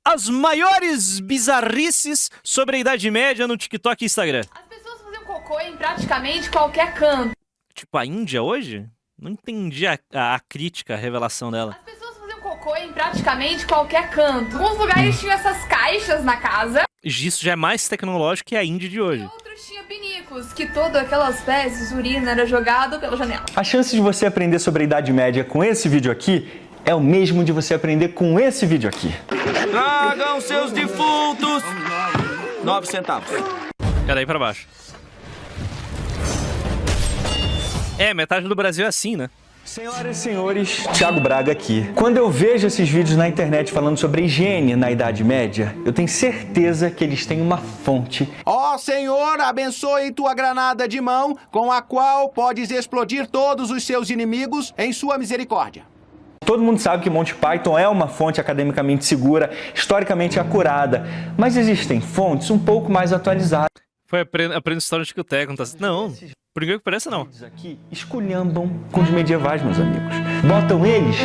as maiores bizarrices sobre a Idade Média no TikTok e Instagram. As pessoas faziam cocô em praticamente qualquer canto. Tipo, a Índia hoje? Não entendi a crítica, a revelação dela. As pessoas faziam cocô em praticamente qualquer canto. Alguns lugares tinham essas caixas na casa. Isso já é mais tecnológico que a Índia de hoje. Outros tinham pinicos, que todas aquelas fezes, urina era jogado pela janela. A chance de você aprender sobre a Idade Média com esse vídeo aqui é o mesmo de você aprender com esse vídeo aqui. Tragam seus defuntos! 9 centavos. É daí pra baixo. É, metade do Brasil é assim, né? Senhoras e senhores, Thiago Braga aqui. Quando eu vejo esses vídeos na internet falando sobre a higiene na Idade Média, eu tenho certeza que eles têm uma fonte. Ó Senhor, abençoe tua granada de mão, com a qual podes explodir todos os seus inimigos em sua misericórdia. Todo mundo sabe que Monty Python é uma fonte academicamente segura, historicamente acurada, mas existem fontes um pouco mais atualizadas. Foi aprendendo história de discoteca, não tá... Não, por incrível que pareça, não. Esses aqui esculhambam com os medievais, meus amigos. Botam eles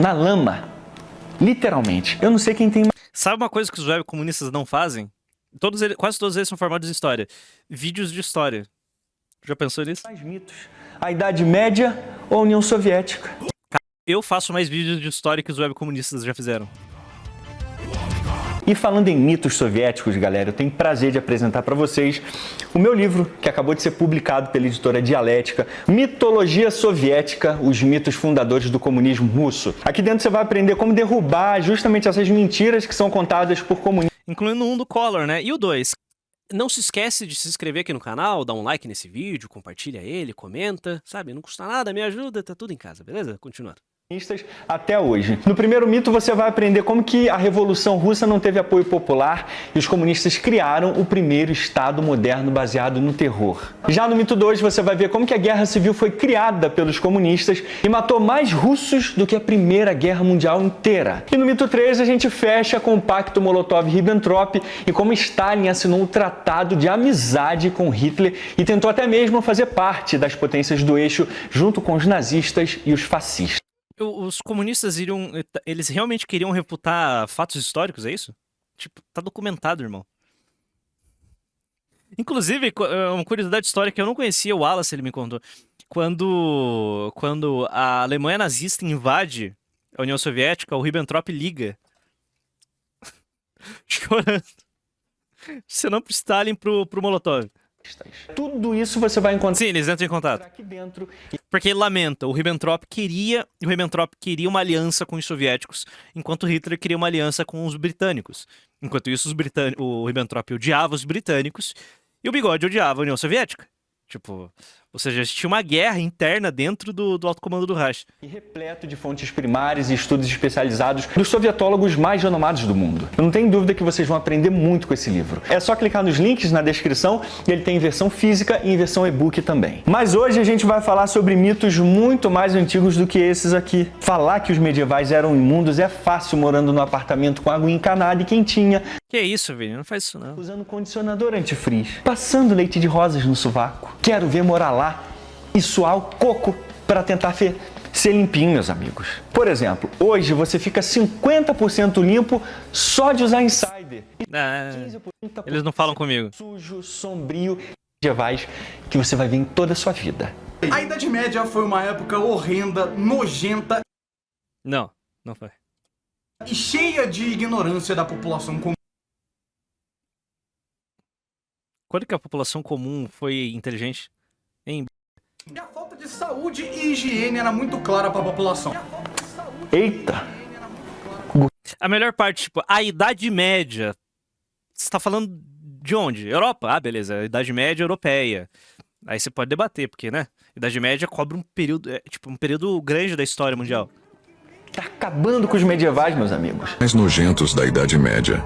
na lama, literalmente. Eu não sei quem tem mais. Sabe uma coisa que os web comunistas não fazem? Quase todos eles são formados em história. Vídeos de história. Já pensou nisso? Mais mitos. A Idade Média ou a União Soviética? Eu faço mais vídeos de história que os web comunistas já fizeram. E falando em mitos soviéticos, galera, eu tenho prazer de apresentar para vocês o meu livro, que acabou de ser publicado pela editora Dialética, Mitologia Soviética, os mitos fundadores do comunismo russo. Aqui dentro você vai aprender como derrubar justamente essas mentiras que são contadas por comunistas. Incluindo um do Collor, né? E o 2. Não se esquece de se inscrever aqui no canal, dar um like nesse vídeo, compartilha ele, comenta, sabe? Não custa nada, me ajuda, tá tudo em casa, beleza? Continuando. Até hoje. No primeiro mito você vai aprender como que a Revolução Russa não teve apoio popular e os comunistas criaram o primeiro Estado moderno baseado no terror. Já no mito 2 você vai ver como que a Guerra Civil foi criada pelos comunistas e matou mais russos do que a Primeira Guerra Mundial inteira. E no mito 3 a gente fecha com o Pacto Molotov-Ribbentrop e como Stalin assinou um tratado de amizade com Hitler e tentou até mesmo fazer parte das potências do eixo junto com os nazistas e os fascistas. Os comunistas eles realmente queriam refutar fatos históricos, é isso? Tipo, tá documentado, irmão. Inclusive, uma curiosidade histórica, eu não conhecia, o Wallace, ele me contou. Quando a Alemanha nazista invade a União Soviética, o Ribbentrop liga. Chorando. Senão pro Stalin, pro Molotov. Tudo isso você vai encontrar. Sim, eles entram em contato. Aqui dentro. Porque ele lamenta, o Ribbentrop queria uma aliança com os soviéticos, enquanto Hitler queria uma aliança com os britânicos. Enquanto isso, o Ribbentrop odiava os britânicos e o Bigode odiava a União Soviética. Tipo, ou seja, existia uma guerra interna dentro do alto comando do Reich. E repleto de fontes primárias e estudos especializados dos sovietólogos mais renomados do mundo. Eu não tenho dúvida que vocês vão aprender muito com esse livro. É só clicar nos links na descrição e ele tem em versão física e em versão e-book também. Mas hoje a gente vai falar sobre mitos muito mais antigos do que esses aqui. Falar que os medievais eram imundos é fácil morando num apartamento com água encanada e quentinha. Que isso, Vini? Não faz isso não. Usando condicionador antifreeze. Passando leite de rosas no sovaco. Quero ver morar lá e suar o coco para tentar ser limpinho, meus amigos. Por exemplo, hoje você fica 50% limpo só de usar Insider. Eles não falam comigo. Sujo, sombrio, medievais que você vai ver em toda a sua vida. A Idade Média foi uma época horrenda, nojenta Não foi. e cheia de ignorância da população comum. Quando que a população comum foi inteligente? Hein? E a falta de saúde e higiene era muito clara para a população. Eita! A melhor parte, tipo, a Idade Média. Você tá falando de onde? Europa? Ah, beleza. A Idade Média europeia. Aí você pode debater, porque, né? Idade Média cobre um período, um período grande da história mundial. Tá acabando com os medievais, meus amigos. Mais nojentos da Idade Média.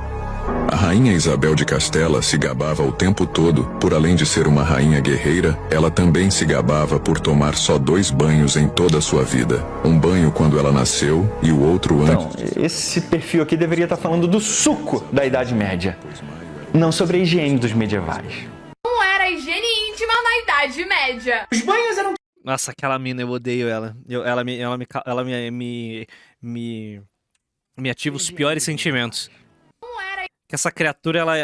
A rainha Isabel de Castela se gabava o tempo todo, por além de ser uma rainha guerreira, ela também se gabava por tomar só 2 banhos em toda a sua vida. Um banho quando ela nasceu e o outro antes. Então, esse perfil aqui deveria estar falando do suco da Idade Média, não sobre a higiene dos medievais. Não era higiene íntima na Idade Média. Os banhos eram Nossa, aquela mina, eu odeio ela. Ela me Me ativa os piores sentimentos. Que essa criatura, ela...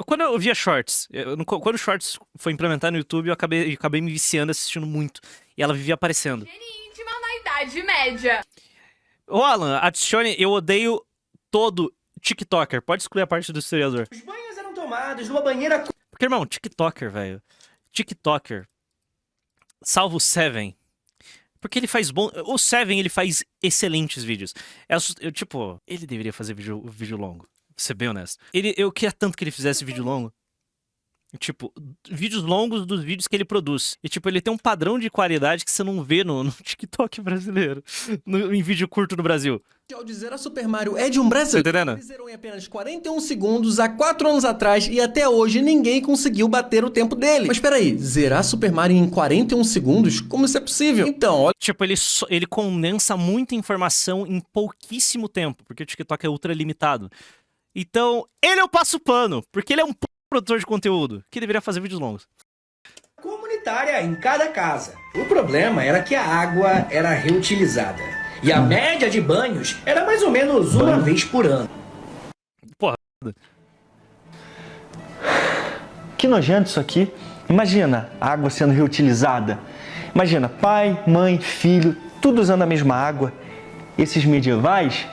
Quando eu via shorts, quando o shorts foi implementado no YouTube, eu acabei me viciando assistindo muito. E ela vivia aparecendo. Higiene íntima na Idade Média. Ô, Alan, adicione, eu odeio todo TikToker. Pode excluir a parte do historiador. Os banhos eram tomados numa banheira... Porque, irmão, TikToker, velho. TikToker. Salvo o Seven. Porque ele faz bom... O Seven, ele faz excelentes vídeos. Tipo, ele deveria fazer vídeo longo. Vou ser bem honesto. Eu queria tanto que ele fizesse vídeo longo. Tipo, vídeos longos dos vídeos que ele produz. E, tipo, ele tem um padrão de qualidade que você não vê no TikTok brasileiro. Em vídeo curto no Brasil. Ao dizer a Super Mario é de um brasileiro. Tá entendendo? Ele zerou em apenas 41 segundos há 4 anos atrás e até hoje ninguém conseguiu bater o tempo dele. Mas peraí, zerar Super Mario em 41 segundos? Como isso é possível? Então, olha... Tipo, ele condensa muita informação em pouquíssimo tempo, porque o TikTok é ultra limitado. Então, ele eu passo pano, porque ele é um produtor de conteúdo, que deveria fazer vídeos longos. Comunitária em cada casa. O problema era que a água era reutilizada. E a média de banhos era mais ou menos uma vez por ano. Porra. Que nojento isso aqui. Imagina a água sendo reutilizada. Imagina pai, mãe, filho, tudo usando a mesma água. Esses medievais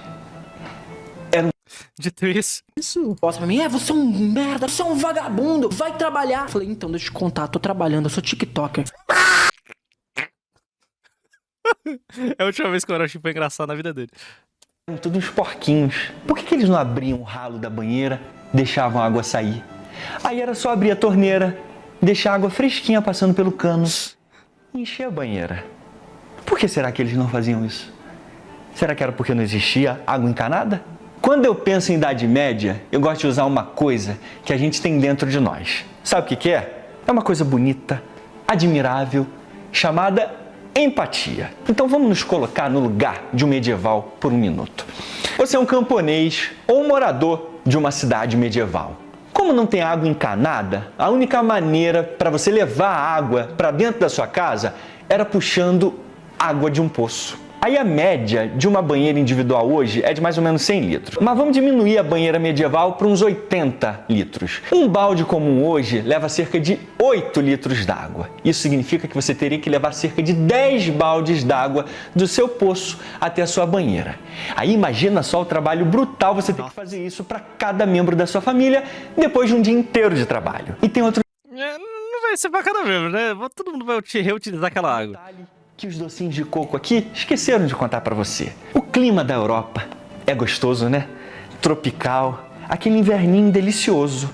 eram... Dito isso. Isso. Posso pra mim, você é um merda, você é um vagabundo, vai trabalhar. Falei, então, deixa eu te contar, tô trabalhando, eu sou TikToker. É a última vez que o Orochi foi engraçado na vida dele. tudo uns porquinhos. Por que eles não abriam o ralo da banheira, deixavam a água sair? Aí era só abrir a torneira, deixar a água fresquinha passando pelo cano e encher a banheira. Por que será que eles não faziam isso? Será que era porque não existia água encanada? Quando eu penso em Idade Média, eu gosto de usar uma coisa que a gente tem dentro de nós. Sabe o que é? É uma coisa bonita, admirável, chamada empatia. Então vamos nos colocar no lugar de um medieval por um minuto. Você é um camponês ou um morador de uma cidade medieval. Como não tem água encanada, a única maneira para você levar a água para dentro da sua casa era puxando água de um poço. Aí a média de uma banheira individual hoje é de mais ou menos 100 litros. Mas vamos diminuir a banheira medieval para uns 80 litros. Um balde comum hoje leva cerca de 8 litros d'água. Isso significa que você teria que levar cerca de 10 baldes d'água do seu poço até a sua banheira. Aí imagina só o trabalho brutal você ter que fazer isso para cada membro da sua família depois de um dia inteiro de trabalho. E tem outro... Não vai ser pra cada membro, né? Todo mundo vai reutilizar aquela água. Que os docinhos de coco aqui esqueceram de contar para você. O clima da Europa é gostoso, né? Tropical, aquele inverninho delicioso.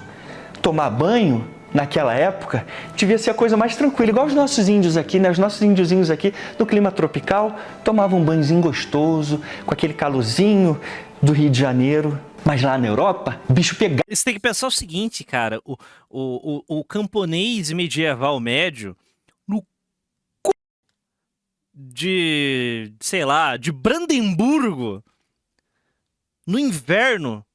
Tomar banho naquela época devia ser a coisa mais tranquila, igual os nossos índios aqui, né? Os nossos índiozinhos aqui no clima tropical tomavam um banhozinho gostoso, com aquele calorzinho do Rio de Janeiro. Mas lá na Europa, o bicho pegava. Você tem que pensar o seguinte, cara, o camponês medieval médio, no de, sei lá, de Brandemburgo, no inverno,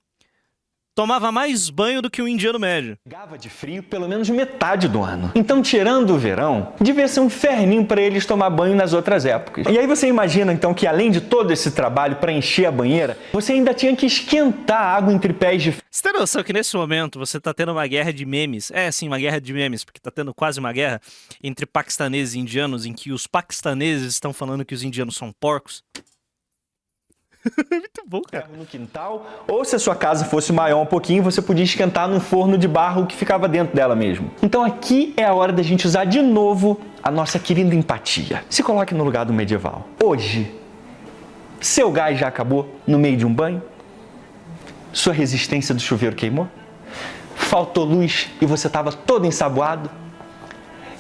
tomava mais banho do que o indiano médio. Pegava de frio pelo menos metade do ano. Então, tirando o verão, devia ser um inferninho para eles tomar banho nas outras épocas. E aí você imagina, então, que além de todo esse trabalho para encher a banheira, você ainda tinha que esquentar a água entre pés de... Você tem noção que nesse momento você tá tendo uma guerra de memes? É, sim, uma guerra de memes, porque tá tendo quase uma guerra entre paquistaneses e indianos, em que os paquistaneses estão falando que os indianos são porcos. Muito bom, cara. No quintal, ou se a sua casa fosse maior um pouquinho, você podia esquentar num forno de barro que ficava dentro dela mesmo. Então aqui é a hora da gente usar de novo a nossa querida empatia. Se coloque no lugar do medieval. Hoje, seu gás já acabou no meio de um banho? Sua resistência do chuveiro queimou? Faltou luz e você estava todo ensaboado?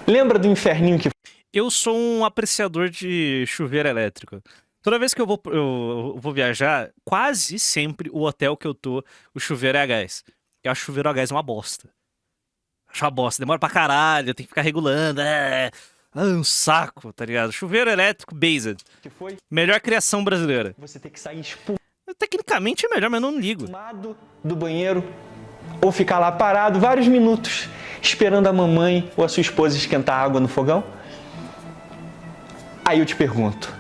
Lembra do inferninho que... Eu sou um apreciador de chuveiro elétrico. Toda vez que eu vou viajar, quase sempre o hotel que eu tô, o chuveiro é a gás. Eu acho o chuveiro a gás uma bosta. Acho uma bosta, demora pra caralho, tem que ficar regulando, um saco, tá ligado? Chuveiro elétrico based. Que foi? Melhor criação brasileira. Você tem que sair espumado Tecnicamente é melhor, mas eu não ligo. do banheiro ou ficar lá parado vários minutos esperando a mamãe ou a sua esposa esquentar a água no fogão. Aí eu te pergunto,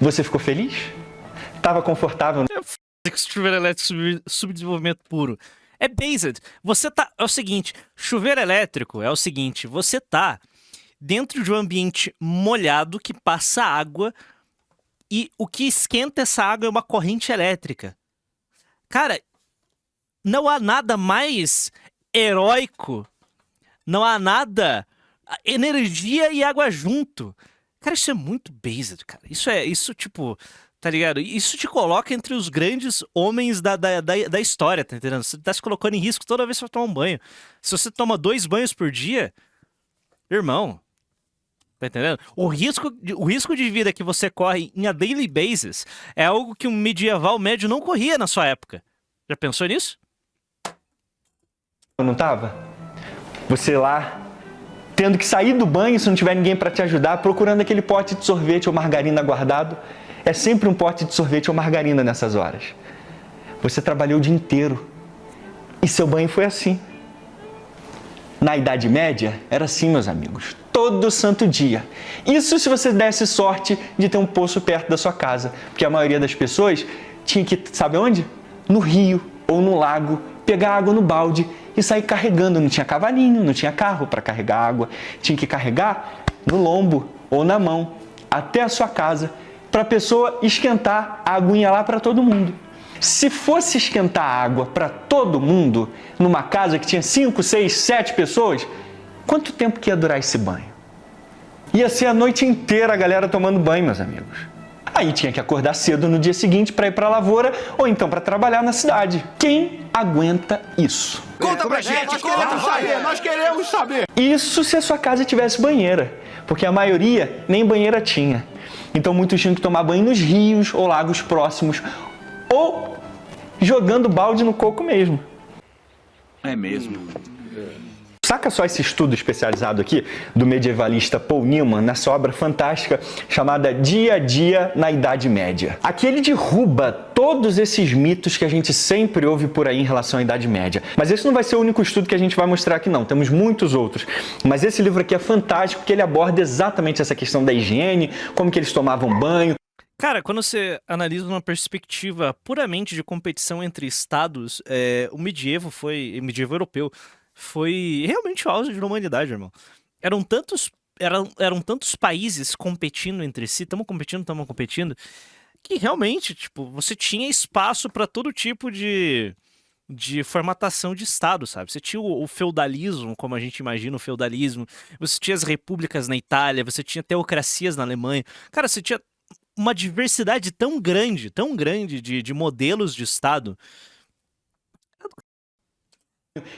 você ficou feliz? Tava confortável? Chuveiro elétrico subdesenvolvimento puro. É based. Você tá. É o seguinte: chuveiro elétrico é o seguinte: você tá dentro de um ambiente molhado que passa água e o que esquenta essa água é uma corrente elétrica. Cara, não há nada mais heróico. Não há nada. Energia e água junto. Cara, isso é muito based, cara. Isso, tipo, tá ligado? Isso te coloca entre os grandes homens da história, tá entendendo? Você tá se colocando em risco toda vez que você toma um banho. Se você toma 2 banhos por dia, irmão, tá entendendo? O risco de vida que você corre em a daily basis é algo que um medieval médio não corria na sua época. Já pensou nisso? Não tava? Você lá, tendo que sair do banho se não tiver ninguém para te ajudar, procurando aquele pote de sorvete ou margarina guardado. É sempre um pote de sorvete ou margarina nessas horas. Você trabalhou o dia inteiro e seu banho foi assim. Na Idade Média, era assim, meus amigos. Todo santo dia. Isso se você desse sorte de ter um poço perto da sua casa. Porque a maioria das pessoas tinha que, sabe onde? No rio ou no lago, pegar água no balde e sair carregando. Não tinha cavalinho, não tinha carro para carregar água. Tinha que carregar no lombo ou na mão até a sua casa para a pessoa esquentar a aguinha lá para todo mundo. Se fosse esquentar a água para todo mundo numa casa que tinha 5, 6, 7 pessoas, quanto tempo que ia durar esse banho? Ia ser a noite inteira a galera tomando banho, meus amigos. Aí tinha que acordar cedo no dia seguinte para ir para a lavoura ou então para trabalhar na cidade. Quem aguenta isso? Conta pra gente, nós queremos saber. Isso se a sua casa tivesse banheira, porque a maioria nem banheira tinha. Então muitos tinham que tomar banho nos rios ou lagos próximos, ou jogando balde no coco mesmo. É mesmo. Saca só esse estudo especializado aqui do medievalista Paul Newman nessa obra fantástica chamada Dia a Dia na Idade Média. Aqui ele derruba todos esses mitos que a gente sempre ouve por aí em relação à Idade Média. Mas esse não vai ser o único estudo que a gente vai mostrar aqui não, temos muitos outros. Mas esse livro aqui é fantástico porque ele aborda exatamente essa questão da higiene, como que eles tomavam banho. Cara, quando você analisa uma perspectiva puramente de competição entre estados, o medievo europeu foi realmente o auge da humanidade, irmão. Eram tantos países competindo entre si, estamos competindo, que realmente, tipo, você tinha espaço para todo tipo de formatação de estado, sabe? Você tinha o feudalismo, como a gente imagina o feudalismo, você tinha as repúblicas na Itália, você tinha teocracias na Alemanha. Cara, você tinha uma diversidade tão grande de modelos de estado.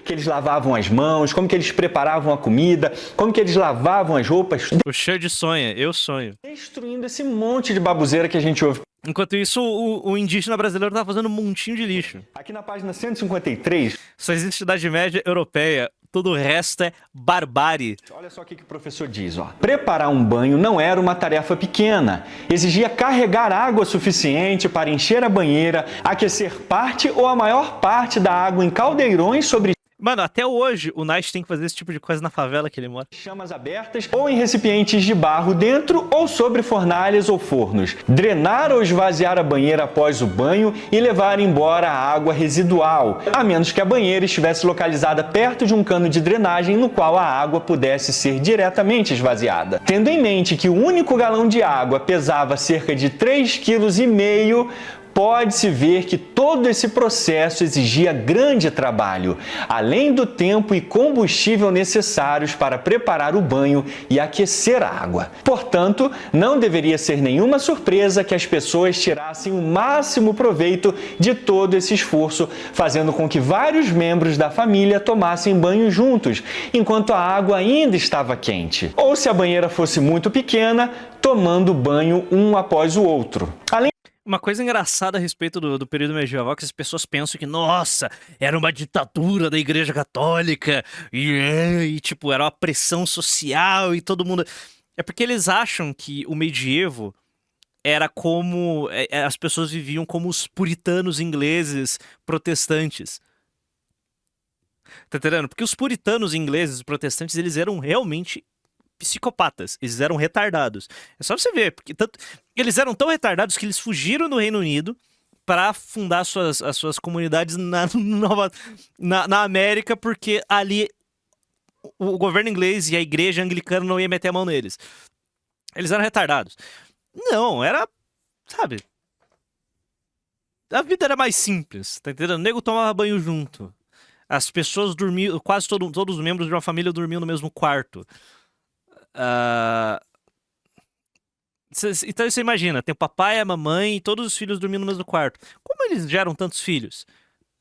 Que eles lavavam as mãos, como que eles preparavam a comida, como que eles lavavam as roupas. O Xande sonha, eu sonho. Destruindo esse monte de baboseira que a gente ouve. Enquanto isso, o indígena brasileiro tá fazendo um montinho de lixo. Aqui na página 153... Só existe Idade Média europeia, todo o resto é barbárie. Olha só o que o professor diz, ó. Preparar um banho não era uma tarefa pequena. Exigia carregar água suficiente para encher a banheira, aquecer parte ou a maior parte da água em caldeirões sobre Mano, até hoje o Night tem que fazer esse tipo de coisa na favela que ele mora. chamas abertas ou em recipientes de barro dentro ou sobre fornalhas ou fornos. Drenar ou esvaziar a banheira após o banho e levar embora a água residual, a menos que a banheira estivesse localizada perto de um cano de drenagem no qual a água pudesse ser diretamente esvaziada. Tendo em mente que o único galão de água pesava cerca de 3,5 kg, pode-se ver que todo esse processo exigia grande trabalho, além do tempo e combustível necessários para preparar o banho e aquecer a água. Portanto, não deveria ser nenhuma surpresa que as pessoas tirassem o máximo proveito de todo esse esforço, fazendo com que vários membros da família tomassem banho juntos, enquanto a água ainda estava quente. Ou, se a banheira fosse muito pequena, tomando banho um após o outro. Uma coisa engraçada a respeito do período medieval é que as pessoas pensam que, nossa, era uma ditadura da Igreja Católica e tipo, era uma pressão social e todo mundo... É porque eles acham que o medievo era como... as pessoas viviam como os puritanos ingleses protestantes. Tá entendendo? Porque os puritanos ingleses protestantes, eles eram realmente psicopatas, eles eram retardados. É só você ver, porque eles eram tão retardados que eles fugiram do Reino Unido para fundar as suas comunidades na América, porque ali o governo inglês e a igreja anglicana não ia meter a mão neles. Eles eram retardados. Não, era, sabe... A vida era mais simples, tá entendendo? O nego tomava banho junto. As pessoas dormiam, quase todos os membros de uma família dormiam no mesmo quarto. Então você imagina, tem o papai, a mamãe e todos os filhos dormindo no mesmo quarto. Como eles geram tantos filhos?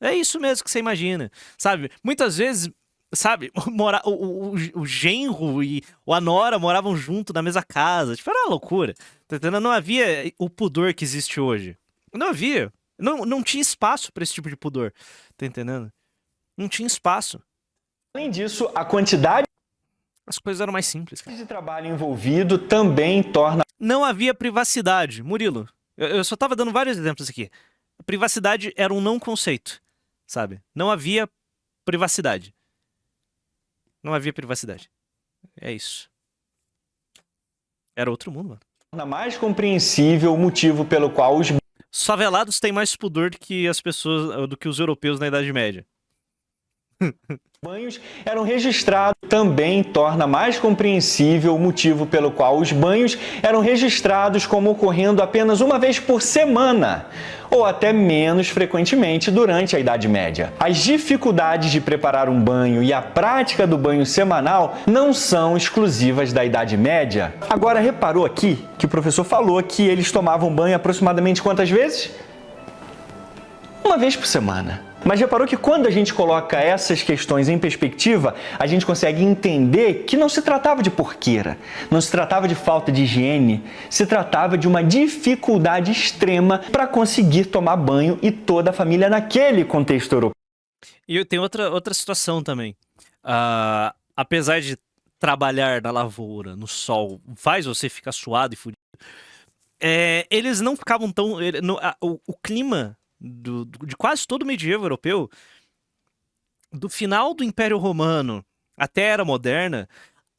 É isso mesmo que você imagina, sabe? Muitas vezes, sabe, o genro e a nora moravam junto na mesma casa. Tipo, era uma loucura, tá entendendo? Não havia o pudor que existe hoje. Não havia. Não tinha espaço pra esse tipo de pudor, tá entendendo? Não tinha espaço. Além disso, a quantidade As coisas eram mais simples, cara. de trabalho envolvido também torna... Não havia privacidade. Murilo, eu só tava dando vários exemplos aqui. A privacidade era um não conceito, sabe? Não havia privacidade. Não havia privacidade. É isso. Era outro mundo, mano. torna mais compreensível o motivo pelo qual os Os favelados têm mais pudor do que as pessoas, do que os europeus na Idade Média. banhos eram registrados. Também torna mais compreensível o motivo pelo qual os banhos eram registrados como ocorrendo apenas uma vez por semana, ou até menos frequentemente durante a Idade Média. As dificuldades de preparar um banho e a prática do banho semanal não são exclusivas da Idade Média. Agora, reparou aqui que o professor falou que eles tomavam banho aproximadamente quantas vezes? Uma vez por semana. Mas reparou que quando a gente coloca essas questões em perspectiva, a gente consegue entender que não se tratava de porqueira, não se tratava de falta de higiene, se tratava de uma dificuldade extrema para conseguir tomar banho e toda a família naquele contexto europeu. E tem outra situação também. Apesar de trabalhar na lavoura, no sol, faz você ficar suado e fudido, eles não ficavam tão... O clima de quase todo o medievo europeu, do final do Império Romano até a Era Moderna,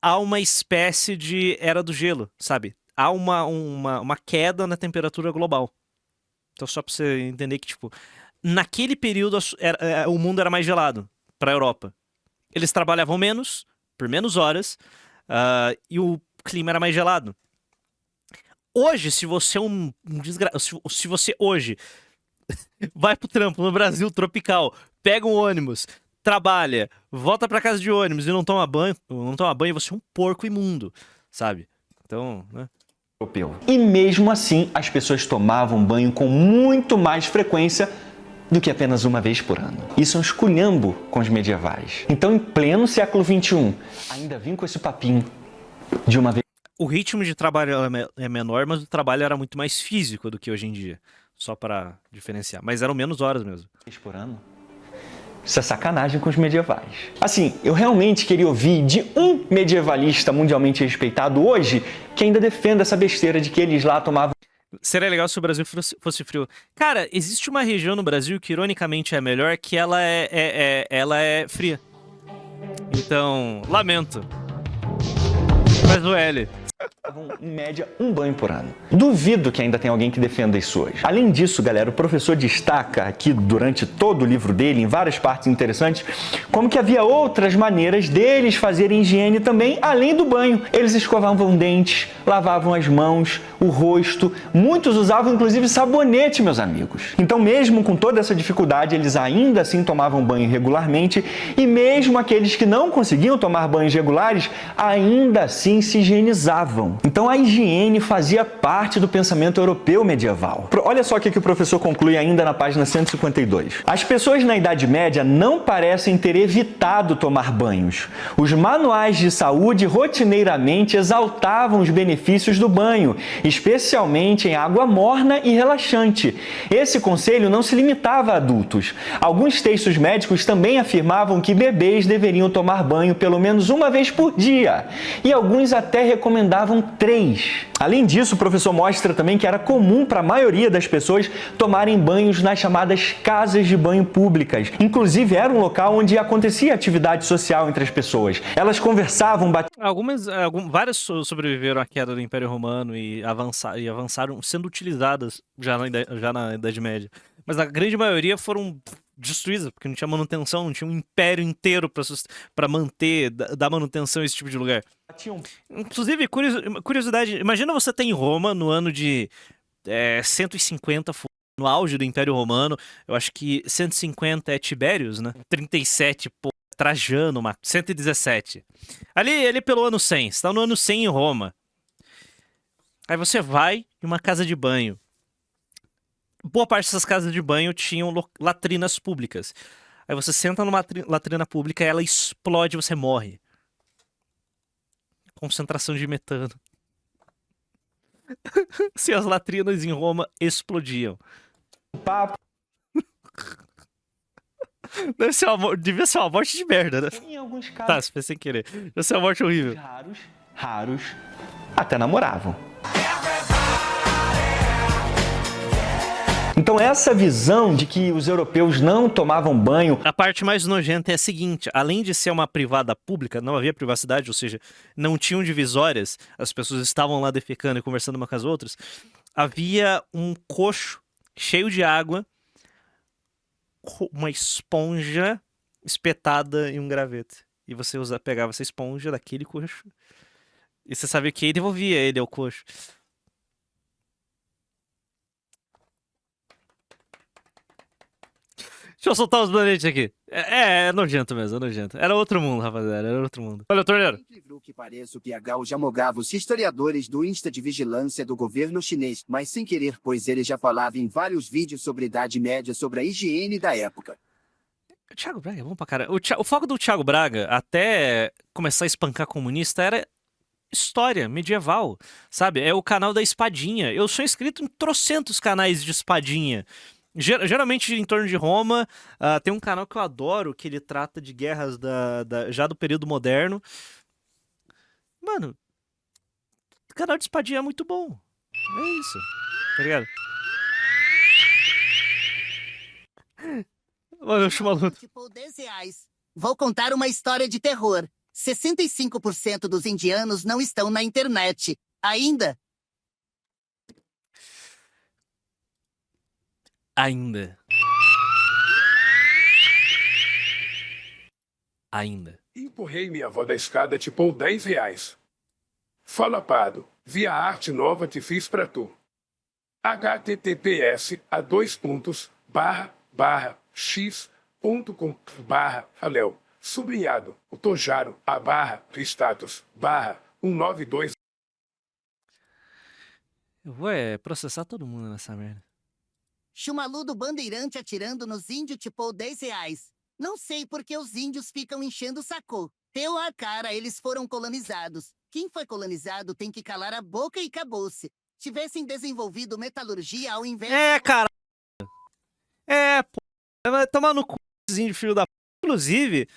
há uma espécie de Era do Gelo, sabe? Há uma queda na temperatura global. Então só pra você entender que, tipo, naquele período o mundo era mais gelado pra Europa. Eles trabalhavam menos, por menos horas, e o clima era mais gelado. Hoje, se você é um se você hoje vai pro trampo no Brasil tropical, pega um ônibus, trabalha, volta pra casa de ônibus e não toma banho, você é um porco imundo, sabe? Então, né? Europeu. E mesmo assim, as pessoas tomavam banho com muito mais frequência do que apenas uma vez por ano. Isso é um esculhambo com os medievais. Então, em pleno século XXI, ainda vim com esse papinho de uma vez. O ritmo de trabalho é menor, mas o trabalho era muito mais físico do que hoje em dia. Só para diferenciar. Mas eram menos horas mesmo. Por ano? Isso é sacanagem com os medievais. Assim, eu realmente queria ouvir de um medievalista mundialmente respeitado hoje que ainda defenda essa besteira de que eles lá tomavam... Seria legal se o Brasil fosse frio. Cara, existe uma região no Brasil que ironicamente é melhor, que ela é fria. Então, lamento. Mas o L. Em média, um banho por ano. Duvido que ainda tem alguém que defenda isso hoje. Além disso, galera, o professor destaca aqui durante todo o livro dele, em várias partes interessantes, como que havia outras maneiras deles fazerem higiene também, além do banho. Eles escovavam dentes, lavavam as mãos, o rosto, muitos usavam inclusive sabonete, meus amigos. Então, mesmo com toda essa dificuldade, eles ainda assim tomavam banho regularmente e mesmo aqueles que não conseguiam tomar banhos regulares, ainda assim se higienizavam. Então a higiene fazia parte do pensamento europeu medieval. Olha só o que o professor conclui ainda na página 152. As pessoas na Idade Média não parecem ter evitado tomar banhos. Os manuais de saúde rotineiramente exaltavam os benefícios do banho, especialmente em água morna e relaxante. Esse conselho não se limitava a adultos. Alguns textos médicos também afirmavam que bebês deveriam tomar banho pelo menos uma vez por dia, e alguns até recomendavam 3. Além disso, o professor mostra também que era comum para a maioria das pessoas tomarem banhos nas chamadas casas de banho públicas. Inclusive, era um local onde acontecia atividade social entre as pessoas. Elas conversavam, Várias sobreviveram à queda do Império Romano e avançaram sendo utilizadas já na Idade Média. mas a grande maioria foram destruídas, porque não tinha manutenção, não tinha um império inteiro pra manter, dar manutenção a esse tipo de lugar. Inclusive, curiosidade, imagina você tem Roma no ano de 150, no auge do Império Romano, eu acho que 150 é Tibérios, né? 37, Trajano, 117. Ali pelo ano 100, você tá no ano 100 em Roma. Aí você vai em uma casa de banho. Boa parte dessas casas de banho tinham latrinas públicas. Aí você senta numa latrina pública e ela explode e você morre. Concentração de metano. Se as latrinas em Roma explodiam. Papo. Devia ser uma morte de merda, né? Em alguns casos Tá, se fez sem querer. Devia ser uma morte horrível. raros, até namoravam. Então essa visão de que os europeus não tomavam banho... A parte mais nojenta é a seguinte, além de ser uma privada pública, não havia privacidade, ou seja, não tinham divisórias, as pessoas estavam lá defecando e conversando uma com as outras, havia um coxo cheio de água, uma esponja espetada em um graveto. E você pegava essa esponja daquele coxo, e você sabia que devolvia ele ao coxo. Deixa eu soltar os bananetes aqui. É nojento mesmo, é nojento. Era outro mundo, rapaziada, era outro mundo. Olha o torneiro. Por incrível que pareça, o PH já mogava os historiadores do Insta de Vigilância do governo chinês, mas sem querer, pois ele já falava em vários vídeos sobre a Idade Média, sobre a higiene da época. O Thiago Braga é bom pra caralho. O foco do Thiago Braga, até começar a espancar comunista, era história medieval, sabe? É o canal da espadinha. Eu sou inscrito em trocentos canais de espadinha. Geralmente em torno de Roma, tem um canal que eu adoro, que ele trata de guerras já do período moderno. Mano, o canal de espadinha é muito bom. É isso, tá ligado? Mano, eu chamo a luta. Tipo R$10. Vou contar uma história de terror. 65% dos indianos não estão na internet. Ainda. Empurrei minha avó da escada tipo R$10. Fala, Pado. Via arte nova te fiz pra tu. https://x.com/Léo. Sublinhado. O Tojaro. /status. /192. Eu vou processar todo mundo nessa merda. Chumalu do Bandeirante atirando nos índios tipo R$10. Não sei porque os índios ficam enchendo o saco. Teu a cara, eles foram colonizados. Quem foi colonizado tem que calar a boca e acabou-se. Tivessem desenvolvido metalurgia ao invés... Cara. Pô. Vai tomar no cu, índio, filho da p. Inclusive,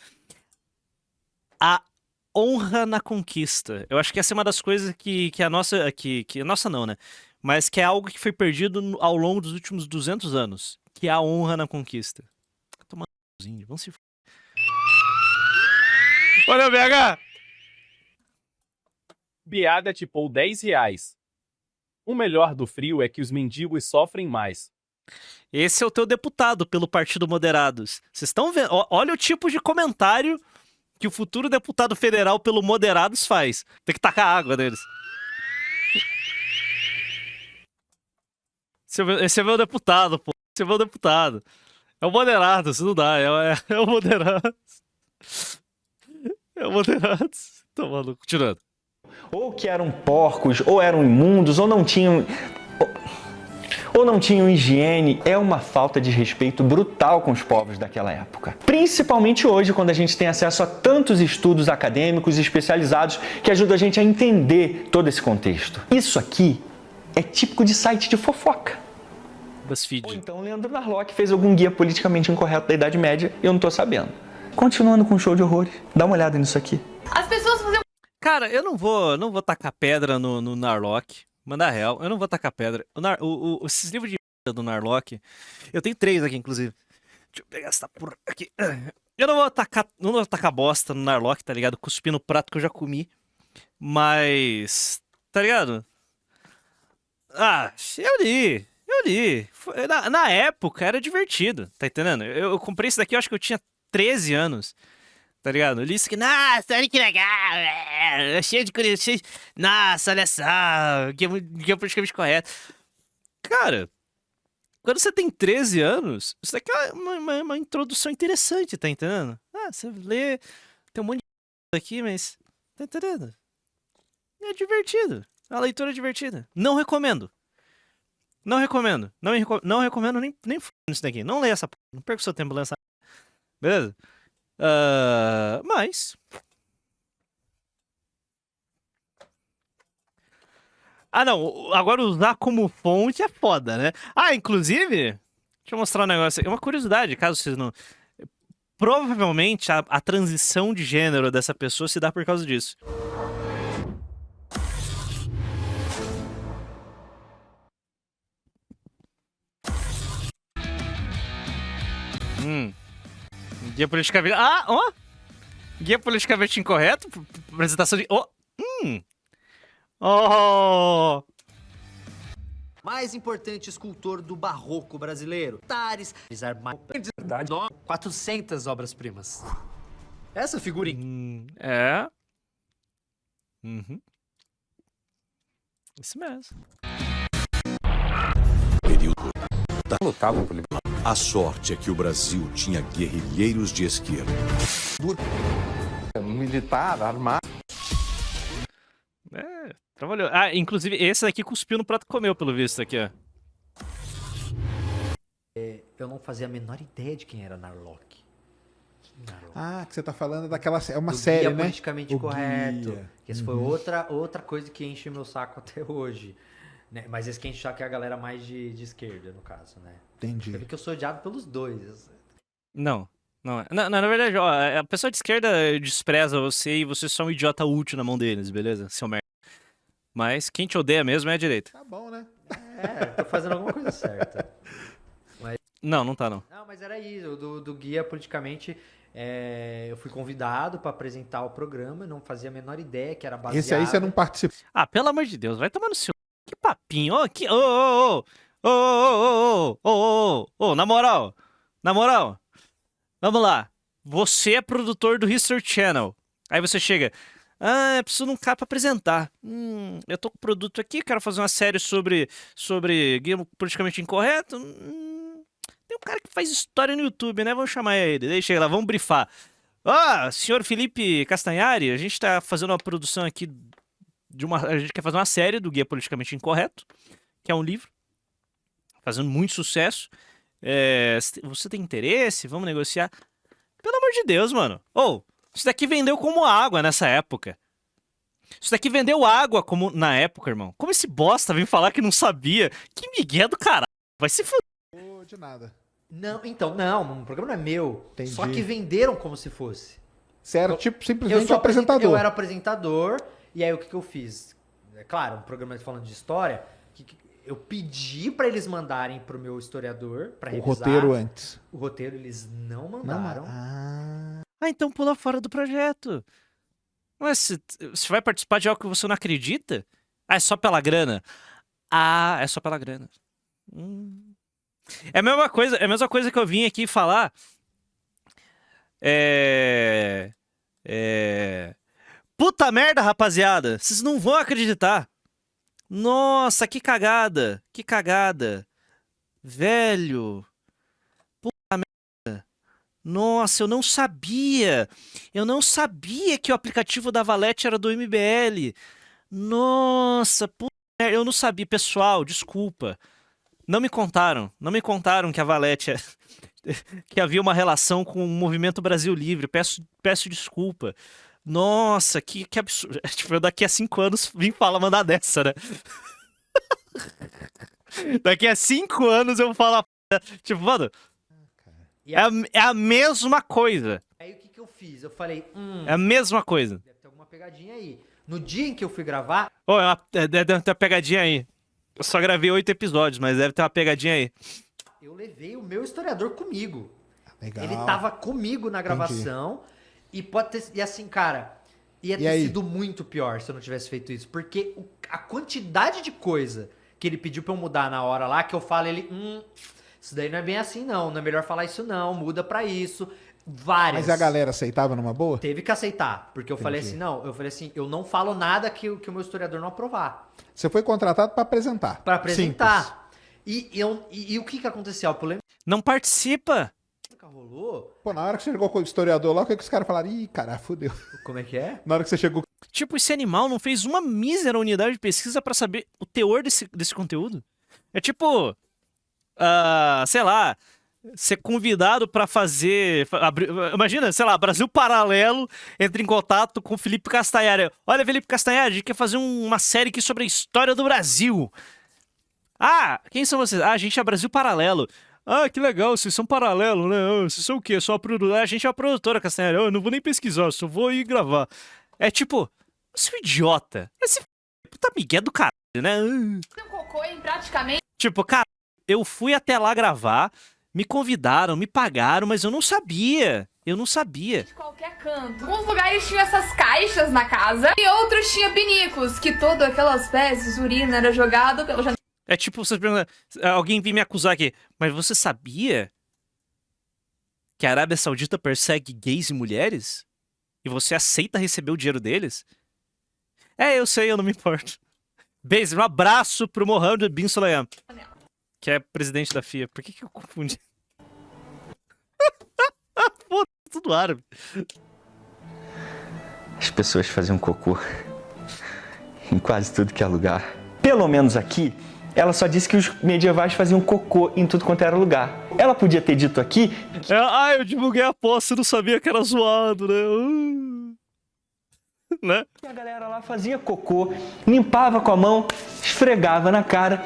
a honra na conquista. Eu acho que essa é uma das coisas que a nossa... Que a nossa não, né? Mas que é algo que foi perdido ao longo dos últimos 200 anos. Que é a honra na conquista. Tomando os índios, vamos se... Olha o BH! Biada tipou R$10. O melhor do frio é que os mendigos sofrem mais. Esse é o teu deputado pelo Partido Moderados. Vocês estão vendo? Olha o tipo de comentário que o futuro deputado federal pelo Moderados faz. Tem que tacar água neles. Esse é meu deputado, pô. Esse é meu deputado. É o Moderados, não dá. É o Moderados. É o Moderados. Tô maluco. Continuando. Ou que eram porcos, ou eram imundos, ou não tinham higiene. É uma falta de respeito brutal com os povos daquela época. Principalmente hoje, quando a gente tem acesso a tantos estudos acadêmicos e especializados que ajudam a gente a entender todo esse contexto. Isso aqui é típico de site de fofoca. BuzzFeed. Ou então Leandro Narlock fez algum guia politicamente incorreto da Idade Média e eu não tô sabendo. Continuando com o show de horrores, dá uma olhada nisso aqui. As pessoas faziam... Cara, eu não vou tacar pedra no Narlock. Mandar real, eu não vou tacar pedra. Esses livros de merda do Narlock, eu tenho 3 aqui, inclusive. Deixa eu pegar essa porra aqui. Eu não vou tacar bosta no Narlock, tá ligado? Cuspir no prato que eu já comi. Mas, tá ligado? Eu ali. Na época era divertido, tá entendendo? Eu comprei isso daqui, eu acho que eu tinha 13 anos. Tá ligado? Eu li isso aqui, nossa, olha que legal, cheio de curiosidade. Nossa, olha só, que é politicamente correto. Cara, quando você tem 13 anos, isso daqui é uma introdução interessante, tá entendendo? Você lê, tem um monte de aqui, mas tá entendendo? É divertido, é uma leitura divertida. Não recomendo. Não recomendo. Não recomendo nem isso daqui. Não leia essa porra. Não perca o seu tempo lendo essa. Beleza? Mas. Não. Agora usar como fonte é foda, né? Inclusive. Deixa eu mostrar um negócio aqui. Uma curiosidade, caso vocês não. Provavelmente a transição de gênero dessa pessoa se dá por causa disso. Guia politicamente... Guia politicamente incorreto? Apresentação de... Mais importante escultor do barroco brasileiro. Tares, 400 obras-primas. Essa figurinha. Isso mesmo. Período da lutavam por liberdade. A sorte é que o Brasil tinha guerrilheiros de esquerda. Militar, armado. Trabalhou. Inclusive, esse daqui cuspiu no prato que comeu, pelo visto, aqui, ó. Eu não fazia a menor ideia de quem era Narlock. Que você tá falando daquela... É uma do série, Guia né? Politicamente Correto. Esse foi outra coisa que enche meu saco até hoje. Né? Mas esse que enche o saco é a galera mais de esquerda, no caso, né? Entendi. Porque eu sou odiado pelos dois. Não. Na verdade, ó, a pessoa de esquerda despreza você e você é só um idiota útil na mão deles, beleza? Seu merda. Mas quem te odeia mesmo é a direita. Tá bom, né? Tô fazendo alguma coisa certa. Mas... Não tá não. Não, mas era isso. Do Guia Politicamente, eu fui convidado pra apresentar o programa, não fazia a menor ideia que era baseado... Esse aí você não participou. Pelo amor de Deus, vai tomar no seu... Que papinho, na moral, vamos lá, você é produtor do History Channel, aí você chega, eu preciso de um cara pra apresentar, eu tô com o produto aqui, quero fazer uma série sobre Guia Politicamente Incorreto, tem um cara que faz história no YouTube, né, vamos chamar ele, daí chega lá, vamos brifar, senhor Felipe Castanhari, a gente tá fazendo uma produção aqui a gente quer fazer uma série do Guia Politicamente Incorreto, que é um livro, fazendo muito sucesso. Você tem interesse? Vamos negociar? Pelo amor de Deus, mano. Isso daqui vendeu como água nessa época. Isso daqui vendeu água como na época, irmão. Como esse bosta vem falar que não sabia? Que migué do caralho. Vai se fuder. De nada. Não, o programa não é meu. Entendi. Só que venderam como se fosse. Você era simplesmente o apresentador. Eu era apresentador. E aí o que eu fiz? É claro, um programa falando de história, eu pedi pra eles mandarem pro meu historiador pra revisar. O roteiro antes. O roteiro eles não mandaram. Então pula fora do projeto. Mas você vai participar de algo que você não acredita? É só pela grana. É só pela grana. É a mesma coisa que eu vim aqui falar. Puta merda, rapaziada. Vocês não vão acreditar. Nossa, que cagada. Que cagada. Velho. Puta merda. Nossa, eu não sabia. Eu não sabia que o aplicativo da Valete era do MBL. Nossa, puta merda. Eu não sabia. Pessoal, desculpa. Não me contaram. Não me contaram que a Valete... que havia uma relação com o Movimento Brasil Livre. Peço desculpa. Nossa, que absurdo. Tipo, eu daqui a 5 anos vim mandar dessa, né? Daqui a 5 anos eu falo... Tipo, mano... É a mesma coisa. Aí o que eu fiz? Eu falei... É a mesma coisa. Deve ter alguma pegadinha aí. No dia em que eu fui gravar... Deve ter uma pegadinha aí. Eu só gravei 8 episódios, mas deve ter uma pegadinha aí. Eu levei o meu historiador comigo. Legal. Ele tava comigo na gravação... Entendi. E assim, cara, ia ter sido muito pior se eu não tivesse feito isso. Porque a quantidade de coisa que ele pediu pra eu mudar na hora lá, que eu falo, ele, isso daí não é bem assim não é melhor falar isso não, muda pra isso. Várias. Mas a galera aceitava numa boa? Teve que aceitar, porque eu falei assim, eu não falo nada que o meu historiador não aprovar. Você foi contratado pra apresentar. Pra apresentar. E o que aconteceu? A polêmica Não participa. rolou. Pô, na hora que você chegou com o historiador lá, o que os caras falaram? Ih, cara, fudeu. Como é que é? Na hora que você chegou... Tipo, esse animal não fez uma mísera unidade de pesquisa pra saber o teor desse conteúdo. É tipo, sei lá, ser convidado pra fazer... Imagina, sei lá, Brasil Paralelo entra em contato com Felipe Castanhari. Olha, Felipe Castanhari, a gente quer fazer uma série aqui sobre a história do Brasil. Ah, quem são vocês? Ah, a gente é Brasil Paralelo. Ah, que legal, vocês são paralelo, né? Vocês são o quê? Só a produtora. A gente é a produtora, Castanhari. Eu não vou nem pesquisar, só vou ir gravar. É tipo, você é um idiota. Esse puta migué do caralho, né? Um cocô em praticamente Tipo, cara, eu fui até lá gravar, me convidaram, me pagaram, mas eu não sabia. Eu não sabia. qualquer canto. Alguns lugares tinham essas caixas na casa e outros tinha pinicos, que todas aquelas fezes, urina era jogado pela janela. É tipo, você pergunta, alguém vem me acusar aqui, mas você sabia que a Arábia Saudita persegue gays e mulheres? E você aceita receber o dinheiro deles? É, eu sei, eu não me importo. Beijo, um abraço pro Mohammed bin Sulayem, que é presidente da FIA. Por que eu confundi? Pô, tudo árabe. As pessoas faziam cocô em quase tudo que é lugar. Pelo menos aqui, ela só disse que os medievais faziam cocô em tudo quanto era lugar. Ela podia ter dito aqui... eu divulguei a aposta e não sabia que era zoado, né? Né? E a galera lá fazia cocô, limpava com a mão, esfregava na cara